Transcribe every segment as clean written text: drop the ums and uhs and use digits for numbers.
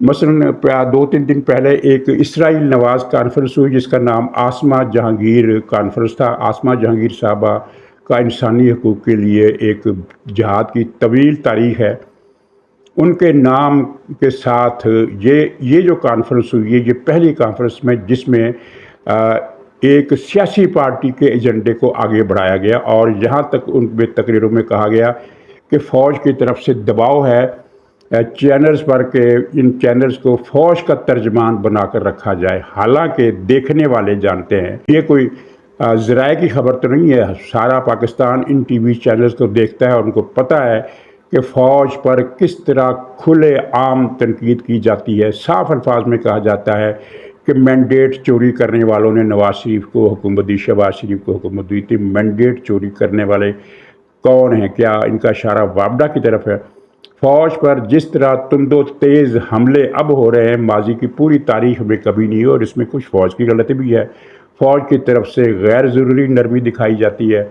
مثلاً 2-3 دن پہلے ایک اسرائیل نواز کانفرنس ہوئی جس کا نام آسما جہانگیر کانفرنس تھا۔ آسما جہانگیر صاحبہ کا انسانی حقوق کے لیے ایک جہاد کی طویل تاریخ ہے۔ ان کے نام کے ساتھ یہ جو کانفرنس ہوئی ہے، یہ پہلی کانفرنس میں جس میں ایک سیاسی پارٹی کے ایجنڈے کو آگے بڑھایا گیا، اور یہاں تک ان میں تقریروں میں کہا گیا کہ فوج کی طرف سے دباؤ ہے چینلز پر کہ ان چینلز کو فوج کا ترجمان بنا کر رکھا جائے، حالانکہ دیکھنے والے جانتے ہیں، یہ کوئی ذرائع کی خبر تو نہیں ہے، سارا پاکستان ان ٹی وی چینلز کو دیکھتا ہے اور ان کو پتہ ہے کہ فوج پر کس طرح کھلے عام تنقید کی جاتی ہے۔ صاف الفاظ میں کہا جاتا ہے کہ مینڈیٹ چوری کرنے والوں نے نواز شریف کو حکومت دی، شہباز شریف کو حکومت دی تھی۔ مینڈیٹ چوری کرنے والے کون ہیں؟ کیا ان کا اشارہ وابڈا کی طرف ہے؟ فوج پر جس طرح تند و تیز حملے اب ہو رہے ہیں، ماضی کی پوری تاریخ میں کبھی نہیں، اور اس میں کچھ فوج کی غلطی بھی ہے۔ فوج کی طرف سے غیر ضروری نرمی دکھائی جاتی ہے۔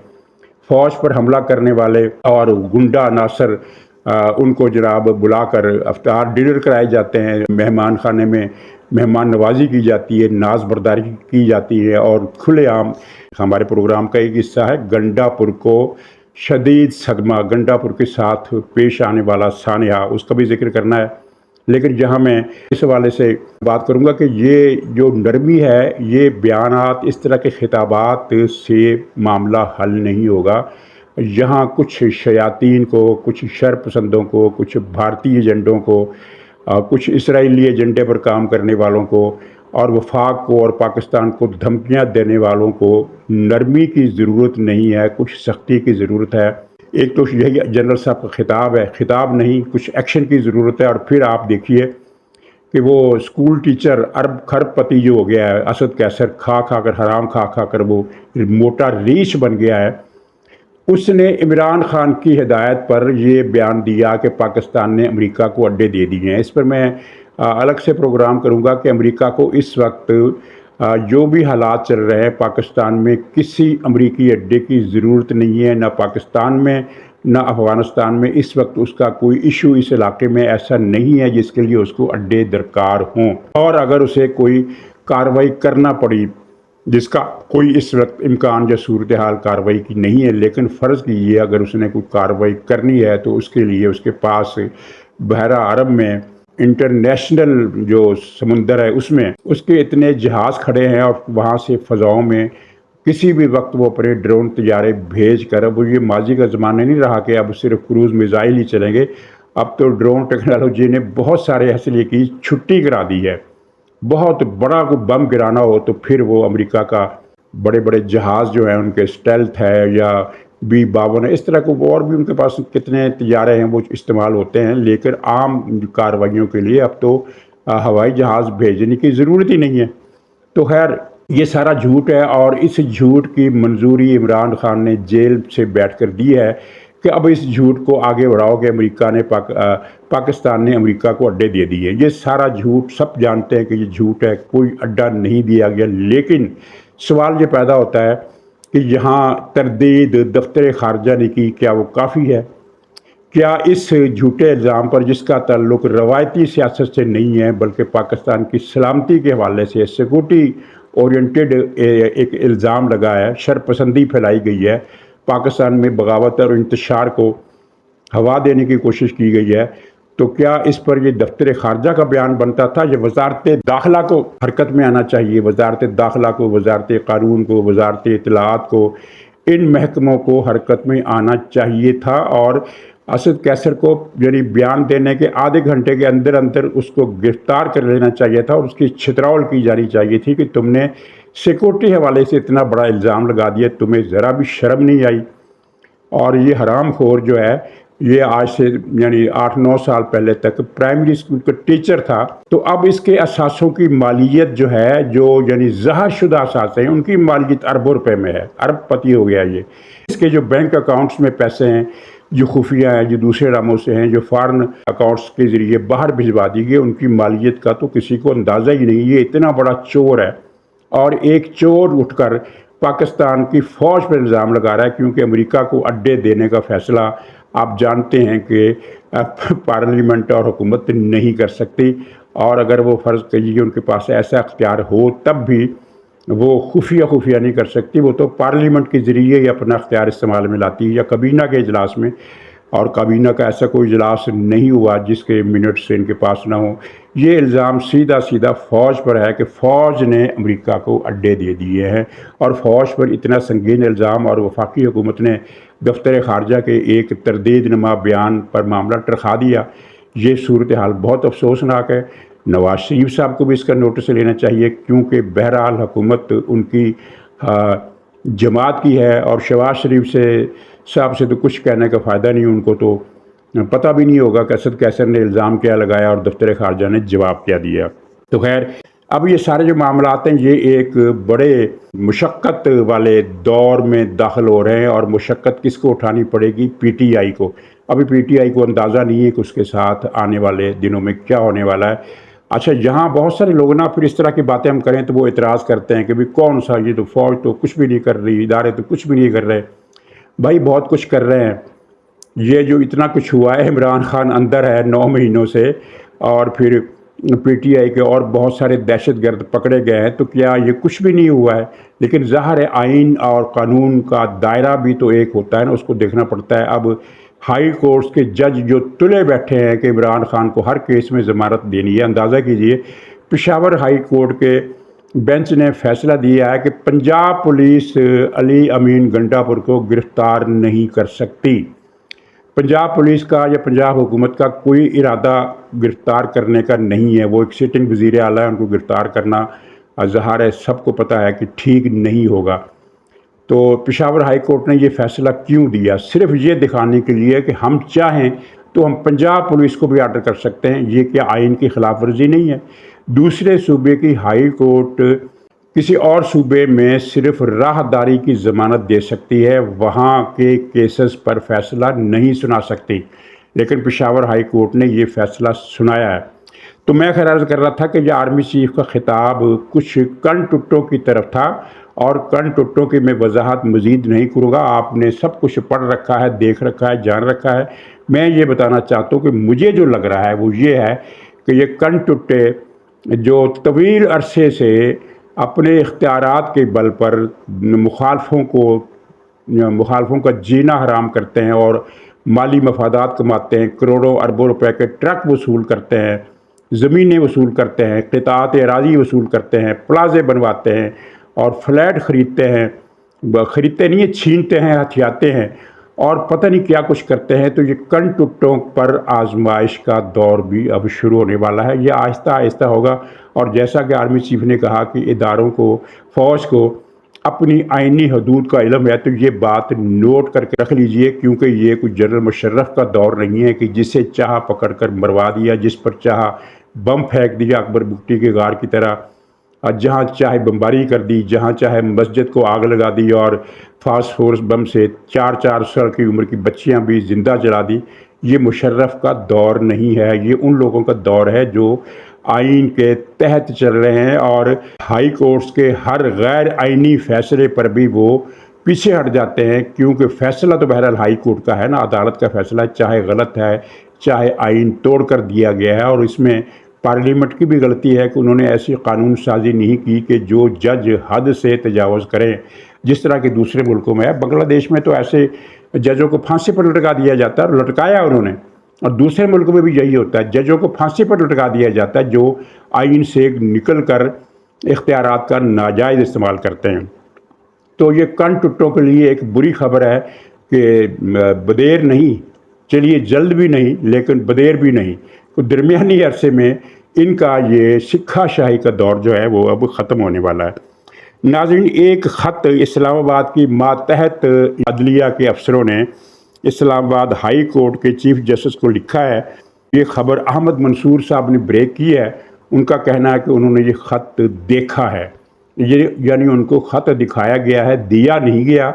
فوج پر حملہ کرنے والے اور گنڈا عناصر ان کو جناب بلا کر افطار ڈنر کرائے جاتے ہیں، مہمان خانے میں مہمان نوازی کی جاتی ہے، ناز برداری کی جاتی ہے، اور کھلے عام ہمارے پروگرام کا ایک حصہ ہے گنڈا پور کو شدید صدمہ، گنڈا پور کے ساتھ پیش آنے والا سانحہ، اس کا بھی ذکر کرنا ہے۔ لیکن جہاں میں اس حوالے سے بات کروں گا کہ یہ جو نرمی ہے، یہ بیانات، اس طرح کے خطابات سے معاملہ حل نہیں ہوگا۔ یہاں کچھ شیاطین کو، کچھ شر پسندوں کو، کچھ بھارتی ایجنڈوں کو، کچھ اسرائیلی ایجنڈے پر کام کرنے والوں کو، اور وفاق کو اور پاکستان کو دھمکیاں دینے والوں کو نرمی کی ضرورت نہیں ہے، کچھ سختی کی ضرورت ہے۔ ایک تو یہی جنرل صاحب کا خطاب ہے، خطاب نہیں، کچھ ایکشن کی ضرورت ہے۔ اور پھر آپ دیکھیے کہ وہ اسکول ٹیچر ارب کھرب پتی جو ہو گیا ہے، اسد کیسر، کھا کھا کر حرام کھا کھا کر وہ موٹا ریچھ بن گیا ہے، اس نے عمران خان کی ہدایت پر یہ بیان دیا کہ پاکستان نے امریکہ کو اڈے دے دیے ہیں۔ اس پر میں الگ سے پروگرام کروں گا کہ امریکہ کو اس وقت جو بھی حالات چل رہے ہیں، پاکستان میں کسی امریکی اڈے کی ضرورت نہیں ہے، نہ پاکستان میں نہ افغانستان میں۔ اس وقت اس کا کوئی ایشو اس علاقے میں ایسا نہیں ہے جس کے لیے اس کو اڈے درکار ہوں، اور اگر اسے کوئی کارروائی کرنا پڑی، جس کا کوئی اس وقت امکان یا صورتحال کارروائی کی نہیں ہے، لیکن فرض کیجیے اگر اس نے کوئی کارروائی کرنی ہے تو اس کے لیے اس کے پاس بحیرہ عرب میں انٹرنیشنل جو سمندر ہے اس میں اس کے اتنے جہاز کھڑے ہیں، اور وہاں سے فضاؤں میں کسی بھی وقت وہ اپنے ڈرون طیارے بھیج کر، اب یہ ماضی کا زمانہ نہیں رہا کہ اب صرف کروز میزائل ہی چلیں گے، اب تو ڈرون ٹیکنالوجی نے بہت سارے حصلے کی چھٹی کرا دی ہے۔ بہت بڑا کوئی بم گرانا ہو تو پھر وہ امریکہ کا بڑے بڑے جہاز جو ہیں، ان کے اسٹیلتھ ہے یا B-52 ہے، اس طرح کو اور بھی ان کے پاس کتنے طیارے ہیں وہ استعمال ہوتے ہیں، لیکن عام کارروائیوں کے لیے اب تو ہوائی جہاز بھیجنے کی ضرورت ہی نہیں ہے۔ تو خیر یہ سارا جھوٹ ہے، اور اس جھوٹ کی منظوری عمران خان نے جیل سے بیٹھ کر دی ہے کہ اب اس جھوٹ کو آگے بڑھاؤ کہ امریکہ نے پاکستان نے امریکہ کو اڈے دے دیے۔ یہ سارا جھوٹ سب جانتے ہیں کہ یہ جھوٹ ہے، کوئی اڈا نہیں دیا گیا، لیکن سوال یہ پیدا ہوتا ہے کہ یہاں تردید دفتر خارجہ نے کی، کیا وہ کافی ہے؟ کیا اس جھوٹے الزام پر، جس کا تعلق روایتی سیاست سے نہیں ہے بلکہ پاکستان کی سلامتی کے حوالے سے سیکورٹی اورینٹڈ ایک الزام لگا ہے، شرپسندی پھیلائی گئی ہے، پاکستان میں بغاوت اور انتشار کو ہوا دینے کی کوشش کی گئی ہے، تو کیا اس پر یہ دفتر خارجہ کا بیان بنتا تھا؟ یہ وزارت داخلہ کو حرکت میں آنا چاہیے، وزارت داخلہ کو، وزارت قانون کو، وزارت اطلاعات کو، ان محکموں کو حرکت میں آنا چاہیے تھا، اور اسد کیسر کو یعنی بیان دینے کے آدھے گھنٹے کے اندر اندر اس کو گرفتار کر لینا چاہیے تھا، اور اس کی چھتراول کی جانی چاہیے تھی کہ تم نے سیکورٹی حوالے سے اتنا بڑا الزام لگا دیا، تمہیں ذرا بھی شرم نہیں آئی۔ اور یہ حرام خور جو ہے، یہ آج سے یعنی 8-9 سال پہلے تک پرائمری اسکول کا ٹیچر تھا، تو اب اس کے اثاثوں کی مالیت جو ہے، جو یعنی ظاہر شدہ اثاثے ہیں، ان کی مالیت اربوں روپے میں ہے، ارب پتی ہو گیا یہ۔ اس کے جو بینک اکاؤنٹس میں پیسے ہیں جو خفیہ ہیں، جو دوسرے ناموں سے ہیں، جو فارن اکاؤنٹس کے ذریعے باہر بھجوا دی گئی، ان کی مالیت کا تو کسی کو اندازہ ہی نہیں۔ یہ اتنا بڑا چور ہے، اور ایک چور اٹھ کر پاکستان کی فوج پر الزام لگا رہا ہے، کیونکہ امریکہ کو اڈے دینے کا فیصلہ آپ جانتے ہیں کہ پارلیمنٹ اور حکومت نہیں کر سکتی، اور اگر وہ فرض کیجیے ان کے پاس ایسا اختیار ہو تب بھی وہ خفیہ نہیں کر سکتی، وہ تو پارلیمنٹ کے ذریعے ہی اپنا اختیار استعمال میں لاتی ہے یا کابینہ کے اجلاس میں، اور کابینہ کا ایسا کوئی اجلاس نہیں ہوا جس کے منٹس ان کے پاس نہ ہوں۔ یہ الزام سیدھا فوج پر ہے کہ فوج نے امریکہ کو اڈے دے دیے ہیں، اور فوج پر اتنا سنگین الزام، اور وفاقی حکومت نے دفتر خارجہ کے ایک تردید نما بیان پر معاملہ ٹرخا دیا۔ یہ صورتحال بہت افسوسناک ہے۔ نواز شریف صاحب کو بھی اس کا نوٹس لینا چاہیے، کیونکہ بہرحال حکومت ان کی جماعت کی ہے، اور شہباز شریف صاحب سے تو کچھ کہنے کا فائدہ نہیں، ان کو تو پتہ بھی نہیں ہوگا کہ اسد قیصر نے الزام کیا لگایا اور دفتر خارجہ نے جواب کیا دیا۔ تو خیر، اب یہ سارے جو معاملات ہیں یہ ایک بڑے مشقت والے دور میں داخل ہو رہے ہیں، اور مشقت کس کو اٹھانی پڑے گی؟ پی ٹی آئی کو۔ ابھی پی ٹی آئی کو اندازہ نہیں ہے کہ اس کے ساتھ آنے والے دنوں میں کیا ہونے والا ہے۔ اچھا، یہاں بہت سارے لوگ نا پھر اس طرح کی باتیں ہم کریں تو وہ اعتراض کرتے ہیں کہ بھی کون سا، یہ تو فوج تو کچھ بھی نہیں کر رہی، ادارے تو کچھ بھی نہیں کر رہے۔ بھائی بہت کچھ کر رہے ہیں۔ یہ جو اتنا کچھ ہوا ہے، عمران خان اندر ہے 9 مہینوں سے، اور پھر پی ٹی آئی کے اور بہت سارے دہشت گرد پکڑے گئے ہیں، تو کیا یہ کچھ بھی نہیں ہوا ہے؟ لیکن ظاہر ہے آئین اور قانون کا دائرہ بھی تو ایک ہوتا ہے نا، اس کو دیکھنا پڑتا ہے۔ اب ہائی کورٹس کے جج جو تلے بیٹھے ہیں کہ عمران خان کو ہر کیس میں ضمانت دینی ہے، اندازہ کیجئے پشاور ہائی کورٹ کے بینچ نے فیصلہ دیا ہے کہ پنجاب پولیس علی امین گنڈا پور کو گرفتار نہیں کر سکتی۔ پنجاب پولیس کا یا پنجاب حکومت کا کوئی ارادہ گرفتار کرنے کا نہیں ہے۔ وہ ایک سٹنگ وزیر اعلیٰ ہے، ان کو گرفتار کرنا ظاہر ہے سب کو پتہ ہے کہ ٹھیک نہیں ہوگا۔ تو پشاور ہائی کورٹ نے یہ فیصلہ کیوں دیا؟ صرف یہ دکھانے کے لیے کہ ہم چاہیں تو ہم پنجاب پولیس کو بھی آرڈر کر سکتے ہیں۔ یہ کیا آئین کی خلاف ورزی نہیں ہے؟ دوسرے صوبے کی ہائی کورٹ کسی اور صوبے میں صرف راہداری کی ضمانت دے سکتی ہے، وہاں کے کیسز پر فیصلہ نہیں سنا سکتی، لیکن پشاور ہائی کورٹ نے یہ فیصلہ سنایا ہے۔ تو میں خیال کر رہا تھا کہ یہ آرمی چیف کا خطاب کچھ کن ٹٹوں کی طرف تھا، اور کن ٹٹوں کی میں وضاحت مزید نہیں کروں گا، آپ نے سب کچھ پڑھ رکھا ہے، دیکھ رکھا ہے، جان رکھا ہے۔ میں یہ بتانا چاہتا ہوں کہ مجھے جو لگ رہا ہے وہ یہ ہے کہ یہ کن ٹٹے جو طویل عرصے سے اپنے اختیارات کے بل پر مخالفوں کا جینا حرام کرتے ہیں اور مالی مفادات کماتے ہیں، کروڑوں اربوں روپے کے ٹرک وصول کرتے ہیں، زمینیں وصول کرتے ہیں، قطعات اراضی وصول کرتے ہیں، پلازے بنواتے ہیں اور فلیٹ خریدتے ہیں، خریدتے نہیں ہیں، چھینتے ہیں، ہتھیاتے ہیں، اور پتہ نہیں کیا کچھ کرتے ہیں۔ تو یہ کن ٹٹوں پر آزمائش کا دور بھی اب شروع ہونے والا ہے۔ یہ آہستہ آہستہ ہوگا، اور جیسا کہ آرمی چیف نے کہا کہ اداروں کو، فوج کو اپنی آئینی حدود کا علم ہے، تو یہ بات نوٹ کر کے رکھ لیجئے، کیونکہ یہ کوئی جنرل مشرف کا دور نہیں ہے کہ جسے چاہا پکڑ کر مروا دیا، جس پر چاہا بم پھینک دیا اکبر بگٹی کے غار کی طرح، جہاں چاہے بمباری کر دی، جہاں چاہے مسجد کو آگ لگا دی، اور فاسفورس بم سے 4 سال کی عمر کی بچیاں بھی زندہ جلا دی۔ یہ مشرف کا دور نہیں ہے، یہ ان لوگوں کا دور ہے جو آئین کے تحت چل رہے ہیں، اور ہائی کورٹس کے ہر غیر آئینی فیصلے پر بھی وہ پیچھے ہٹ جاتے ہیں، کیونکہ فیصلہ تو بہرحال ہائی کورٹ کا ہے نا، عدالت کا فیصلہ، چاہے غلط ہے، چاہے آئین توڑ کر دیا گیا ہے۔ اور اس میں پارلیمنٹ کی بھی غلطی ہے کہ انہوں نے ایسی قانون سازی نہیں کی کہ جو جج حد سے تجاوز کریں، جس طرح کے دوسرے ملکوں میں ہے۔ بنگلہ دیش میں تو ایسے ججوں کو پھانسی پر لٹکا دیا جاتا ہے، اور لٹکایا انہوں نے، اور دوسرے ملکوں میں بھی یہی ہوتا ہے، ججوں کو پھانسی پر لٹکا دیا جاتا ہے جو آئین سے نکل کر اختیارات کا ناجائز استعمال کرتے ہیں۔ تو یہ کن ٹٹوں کے لیے ایک بری خبر ہے کہ بدیر نہیں، چلیے جلد بھی نہیں لیکن بدیر بھی نہیں، تو درمیانی عرصے میں ان کا یہ سکھا شاہی کا دور جو ہے وہ اب ختم ہونے والا ہے۔ ناظرین، ایک خط اسلام آباد کی ماتحت عدلیہ کے افسروں نے اسلام آباد ہائی کورٹ کے چیف جسٹس کو لکھا ہے۔ یہ خبر احمد منصور صاحب نے بریک کی ہے۔ ان کا کہنا ہے کہ انہوں نے یہ خط دیکھا ہے، یعنی ان کو خط دکھایا گیا ہے، دیا نہیں گیا،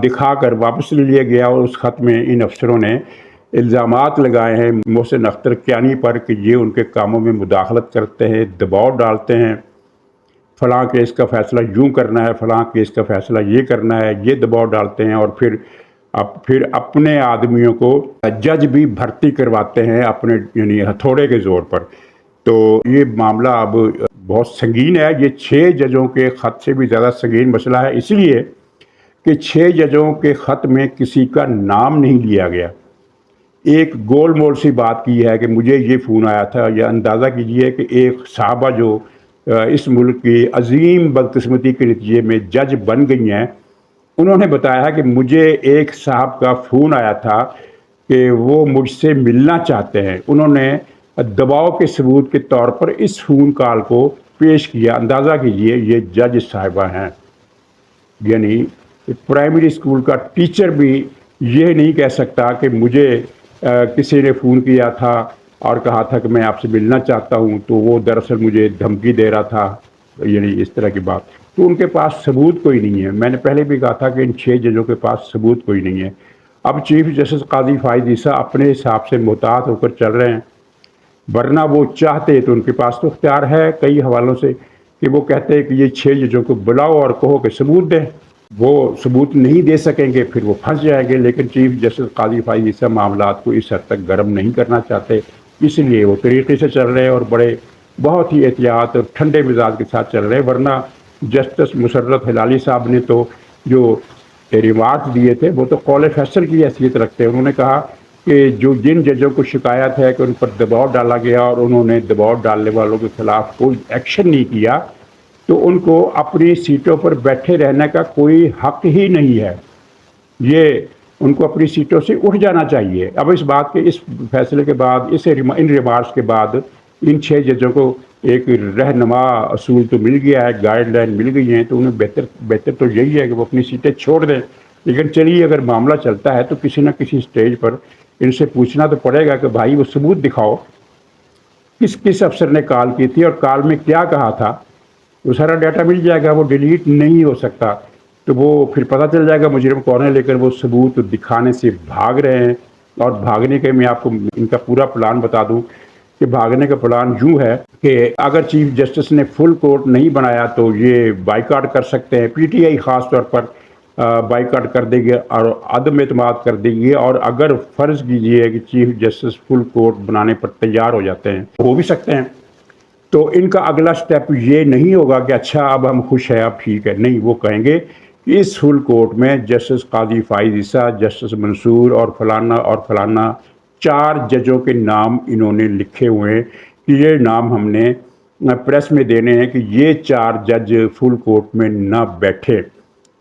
دکھا کر واپس لے لیا گیا، اور اس خط میں ان افسروں نے الزامات لگائے ہیں محسن اختر کیانی پر کہ یہ ان کے کاموں میں مداخلت کرتے ہیں، دباؤ ڈالتے ہیں، فلاں کیس کا فیصلہ یوں کرنا ہے، فلاں کیس کا فیصلہ یہ کرنا ہے، یہ دباؤ ڈالتے ہیں، اور پھر اپنے آدمیوں کو جج بھی بھرتی کرواتے ہیں اپنے یعنی ہتھوڑے کے زور پر۔ تو یہ معاملہ اب بہت سنگین ہے. یہ 6 ججوں کے خط سے بھی زیادہ سنگین مسئلہ ہے، اس لیے کہ 6 ججوں کے خط میں کسی کا نام نہیں لیا گیا. ایک گول مول سی بات کی ہے کہ مجھے یہ فون آیا تھا. یا اندازہ کیجئے کہ ایک صاحبہ جو اس ملک کی عظیم بدقسمتی کے نتیجے میں جج بن گئی ہیں، انہوں نے بتایا کہ مجھے ایک صاحب کا فون آیا تھا کہ وہ مجھ سے ملنا چاہتے ہیں. انہوں نے دباؤ کے ثبوت کے طور پر اس فون کال کو پیش کیا. اندازہ کیجئے یہ جج صاحبہ ہیں. یعنی پرائمری اسکول کا ٹیچر بھی یہ نہیں کہہ سکتا کہ مجھے کسی نے فون کیا تھا اور کہا تھا کہ میں آپ سے ملنا چاہتا ہوں، تو وہ دراصل مجھے دھمکی دے رہا تھا. یعنی اس طرح کی بات. تو ان کے پاس ثبوت کوئی نہیں ہے. میں نے پہلے بھی کہا تھا کہ ان 6 ججوں کے پاس ثبوت کوئی نہیں ہے. اب چیف جسٹس قاضی فائز عیسیٰ اپنے حساب سے محتاط ہو کر چل رہے ہیں، ورنہ وہ چاہتے تو ان کے پاس تو اختیار ہے کئی حوالوں سے کہ وہ کہتے ہیں کہ یہ 6 ججوں کو بلاؤ اور کہو کہ ثبوت دیں. وہ ثبوت نہیں دے سکیں گے، پھر وہ پھنس جائیں گے. لیکن چیف جسٹس قاضی فائز عیسیٰ معاملات کو اس حد تک گرم نہیں کرنا چاہتے، اس لیے وہ طریقے سے چل رہے ہیں اور بہت ہی احتیاط اور ٹھنڈے مزاج کے ساتھ چل رہے ہیں. ورنہ جسٹس مسرت ہلالی صاحب نے تو جو ریمارکس دیے تھے وہ تو قول فیصل کی حیثیت رکھتے ہیں. انہوں نے کہا کہ جن ججوں کو شکایت ہے کہ ان پر دباؤ ڈالا گیا اور انہوں نے دباؤ ڈالنے والوں کے خلاف کوئی ایکشن نہیں کیا، تو ان کو اپنی سیٹوں پر بیٹھے رہنے کا کوئی حق ہی نہیں ہے. یہ ان کو اپنی سیٹوں سے اٹھ جانا چاہیے. اب اس بات کے اس فیصلے کے بعد ان ریمارکس کے بعد ان 6 ججوں کو ایک رہنما اصول تو مل گیا ہے، گائیڈ لائن مل گئی ہیں، تو انہیں بہتر تو یہی ہے کہ وہ اپنی سیٹیں چھوڑ دیں. لیکن چلیے اگر معاملہ چلتا ہے تو کسی نہ کسی سٹیج پر ان سے پوچھنا تو پڑے گا کہ بھائی وہ ثبوت دکھاؤ، کس افسر نے کال کی تھی اور کال میں کیا کہا تھا. وہ سارا ڈیٹا مل جائے گا، وہ ڈیلیٹ نہیں ہو سکتا. تو وہ پھر پتہ چل جائے گا مجرم کون ہے. لیکن وہ ثبوت دکھانے سے بھاگ رہے ہیں. اور بھاگنے کے میں آپ کو ان کا پورا پلان بتا دوں کہ بھاگنے کا پلان یوں ہے کہ اگر چیف جسٹس نے فل کورٹ نہیں بنایا تو یہ بائیکاٹ کر سکتے ہیں. پی ٹی آئی خاص طور پر بائیکاٹ کر دے گی اور عدم اعتماد کر دے گی. اور اگر فرض کیجیے کہ چیف جسٹس فل کورٹ بنانے پر تیار ہو جاتے ہیں، ہو بھی سکتے ہیں، تو ان کا اگلا سٹیپ یہ نہیں ہوگا کہ اچھا اب ہم خوش ہیں، اب ٹھیک ہے. نہیں، وہ کہیں گے کہ اس فل کورٹ میں جسٹس قاضی فائز عیسیٰ، جسٹس منصور اور فلانا 4 ججوں کے نام انہوں نے لکھے ہوئے ہیں کہ یہ نام ہم نے پریس میں دینے ہیں کہ یہ 4 جج فل کورٹ میں نہ بیٹھے.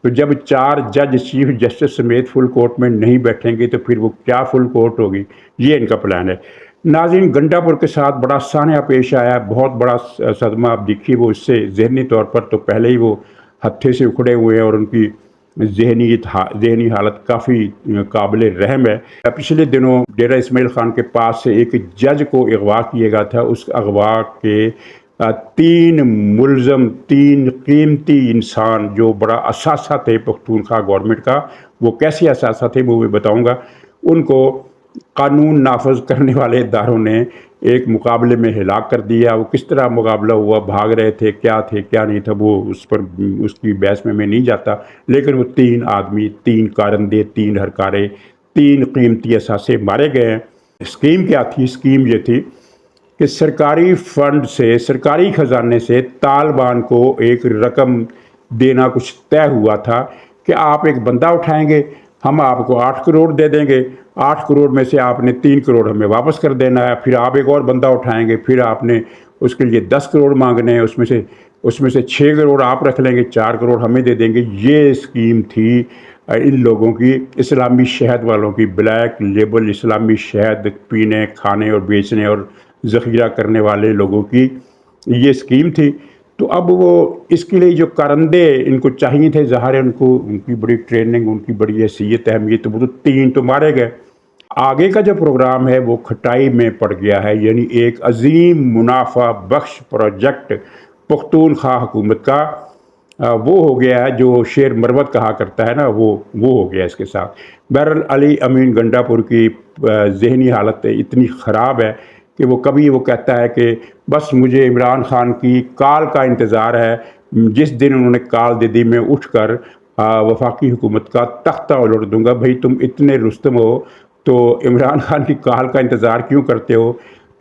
تو جب 4 جج چیف جسٹس سمیت فل کورٹ میں نہیں بیٹھیں گے تو پھر وہ کیا فل کورٹ ہوگی. یہ ان کا پلان ہے. ناظرین، گنڈا پور کے ساتھ بڑا سانحہ پیش آیا، بہت بڑا صدمہ. آپ دیکھیے وہ اس سے ذہنی طور پر تو پہلے ہی وہ ہتھے سے اکھڑے ہوئے ہیں اور ان کی ذہنی حالت کافی قابل رحم ہے. پچھلے دنوں ڈیرہ اسماعیل خان کے پاس سے ایک جج کو اغوا کیا گیا تھا. اس اغوا کے 3 ملزم، 3 قیمتی انسان جو بڑا اثاثہ تھے پختونخوا گورنمنٹ کا. وہ کیسے اثاثہ تھے وہ میں بتاؤں گا. ان کو قانون نافذ کرنے والے اداروں نے ایک مقابلے میں ہلاک کر دیا. وہ کس طرح مقابلہ ہوا، بھاگ رہے تھے کیا نہیں تھا، وہ اس کی بحث میں نہیں جاتا. لیکن وہ 3 آدمی، 3 کارندے، 3 ہرکارے، 3 قیمتی اثاثے مارے گئے ہیں. اسکیم کیا تھی؟ اسکیم یہ تھی کہ سرکاری فنڈ سے، سرکاری خزانے سے طالبان کو ایک رقم دینا کچھ طے ہوا تھا کہ آپ ایک بندہ اٹھائیں گے، ہم آپ کو 8 کروڑ دے دیں گے. 8 کروڑ میں سے آپ نے 3 کروڑ ہمیں واپس کر دینا ہے. پھر آپ ایک اور بندہ اٹھائیں گے، پھر آپ نے اس کے لیے 10 کروڑ مانگنے ہیں. اس میں سے 6 کروڑ آپ رکھ لیں گے، 4 کروڑ ہمیں دے دیں گے. یہ اسکیم تھی ان لوگوں کی، اسلامی شہد والوں کی. بلیک لیبل اسلامی شہد پینے، کھانے اور بیچنے اور ذخیرہ کرنے والے لوگوں کی یہ اسکیم تھی. تو اب وہ اس کے لیے جو کارندے ان کو چاہیے تھے، ظاہر ہے ان کی بڑی ٹریننگ، ان کی بڑی حیثیت، اہمیت، وہ تو 3 تو مارے گئے. آگے کا جو پروگرام ہے وہ کھٹائی میں پڑ گیا ہے. یعنی ایک عظیم منافع بخش پروجیکٹ پختونخوا حکومت کا وہ ہو گیا ہے جو شیر مروت کہا کرتا ہے نا، وہ ہو گیا اس کے ساتھ. بہرحال علی امین گنڈا پور کی ذہنی حالت اتنی خراب ہے کہ وہ کبھی وہ کہتا ہے کہ بس مجھے عمران خان کی کال کا انتظار ہے. جس دن انہوں نے کال دے دی میں اٹھ کر وفاقی حکومت کا تختہ الٹ دوں گا. بھئی تم اتنے رستم ہو تو عمران خان کی کال کا انتظار کیوں کرتے ہو؟